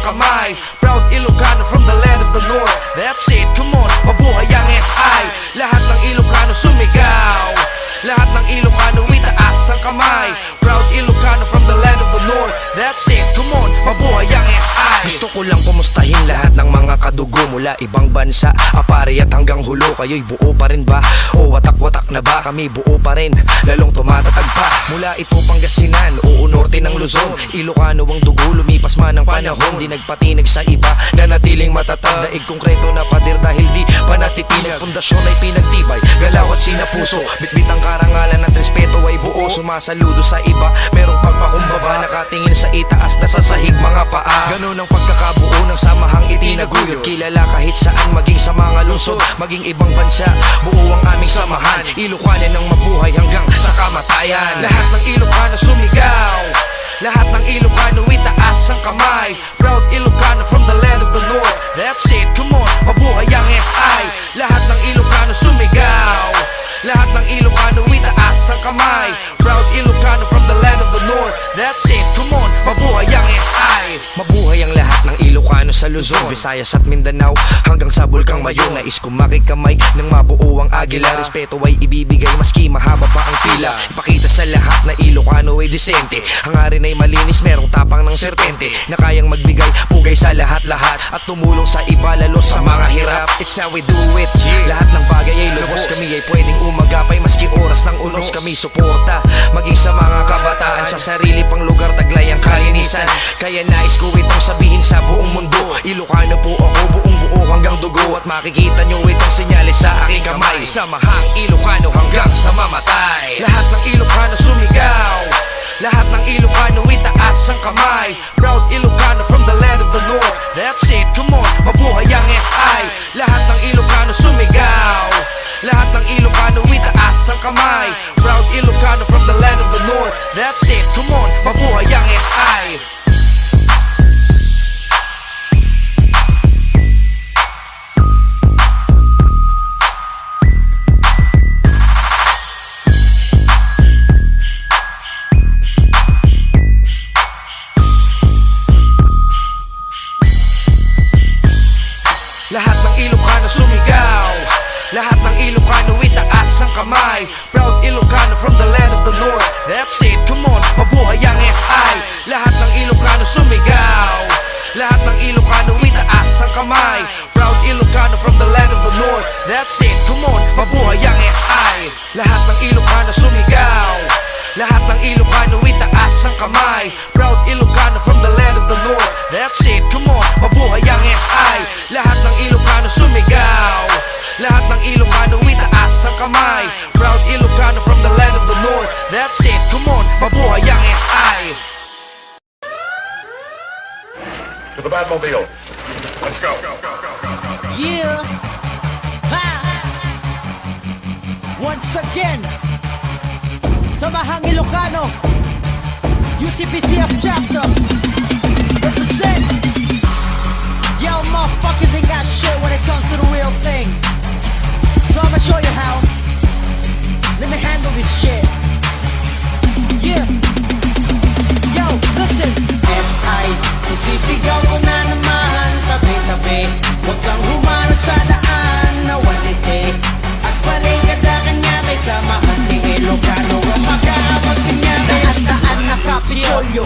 ang kamay. Proud Ilocano from the land of the north. That's it, come on, mabuhay ang SI. Lahat ng Ilocano sumigaw, lahat ng Ilocano itaas ang kamay. Proud Ilocano from the land of the north. That's it, come on, mabuhay ang SI. Gusto ko lang kumustahin lahat ng mga kadugo mula ibang bansa, apare at hanggang hulo. Kayo'y buo pa rin ba? O watak-watak na ba? Kami buo pa rin, lalong tumatatag pa. Mula ito Pangasinan, o norte ng Luzon, Ilocano ang dugo, lumipas man ang panahon. Di nagpatinag sa iba, nanatiling matatag. Daig konkreto na pader dahil di panatitinag. Pundasyon ay pinagtibay, galaw at sinapuso. Bitbit ang karangalan at respeto ay buo. Sumasaludo sa iba, merong pagpakumbaba. Nakatingin sa itaas na sa sahig mga paa. Ganun ang pagkakabuo ng samahang itinaguyod. Kilala kahit saan, maging sa mga lungsod, maging ibang bansa, buo ang aming samahan. Ilocano ng mabuhay hanggang sa kamatayan. Lahat ng Ilocano sumigaw, lahat ng Ilocano itaas ang kamay. Proud Ilocano from the land of the north. That's it, come on, mabuhay ang SI. Lahat ng Ilocano sumigaw, lahat ng Ilocano itaas ang kamay. Proud Ilocano from the land of the north. That's it, come on, mabuhay ang SI. Mabuhay ang lahat ng Ilocano sa Luzon, Visayas at Mindanao, hanggang sa Bulkang Mayo. Nais ko makikamay ng mabuo ang agila. Respeto ay ibibigay maski mahaba pa ang pila. Ipakita sa lahat na Ilocano ay disente, hangarin ay malinis, merong tapang ng serpente, na kayang magbigay pugay sa lahat-lahat at tumulong sa iba lalo sa mga hirap. It's how we do it, lahat ng bagay ay lubos. Kami ay pwedeng umagapay maski oras ng unos. Kami suporta maging sa mga kabataan, sa sarili pang lugar taglay ang kalinisan. Kaya nais ko itong sabihin sa buong mundo, Ilocano po ako, buong buo hanggang dugo. At makikita nyo itong senyales sa aking kamay. Samahang Ilocano hanggang sa mamatay. Lahat ng Ilocano sumigaw, lahat ng Ilocano itaas ang kamay. Proud Ilocano from the land of the north. That's it, come on, mabuhay ang SI. Lahat ng Ilocano sumigaw, lahat ng Ilocano itaas ang kamay. Proud Ilocano from the land of the north. That's it, come on, mabuhay ang SI. Lahat ng Ilocano sumigaw, lahat ng Ilocano itaas ang kamay. Proud Ilocano from the land of the north. That's it, come on, mabuhay ang SI. Lahat ng Ilocano sumigaw, lahat ng Ilocano itaas ang kamay. Proud Ilocano from the land of the north. That's it, come on, mabuhay ang SI. Lahat ng Ilocano sumigaw, lahat ng Ilocano itaas ang kamay. Proud Ilocano from the land of the north. That's it, come on, mabuhay ang SI. Lahat ng Ilocano sumigaw, lahat ng Ilocano itaas ang kamay. Proud Ilocano from the land of the north. That's it, come on, mabuhay ang SI. To the Batmobile. Let's go. Yeah. Ha. Once again, Samahang Ilocano, UCPCF chapter, represent. Y'all motherfuckers ain't got shit when it comes to the real thing. So I'ma show you how. Let me handle this shit. Yeah. Yo, listen. SI, isisigaw ko na naman, tabi-tabi. Huwag kang humarap sa daan na walite. At paligada kanya may samahan si Ilocano. Ang magkahamag niya, taas-taan na kapitolyo.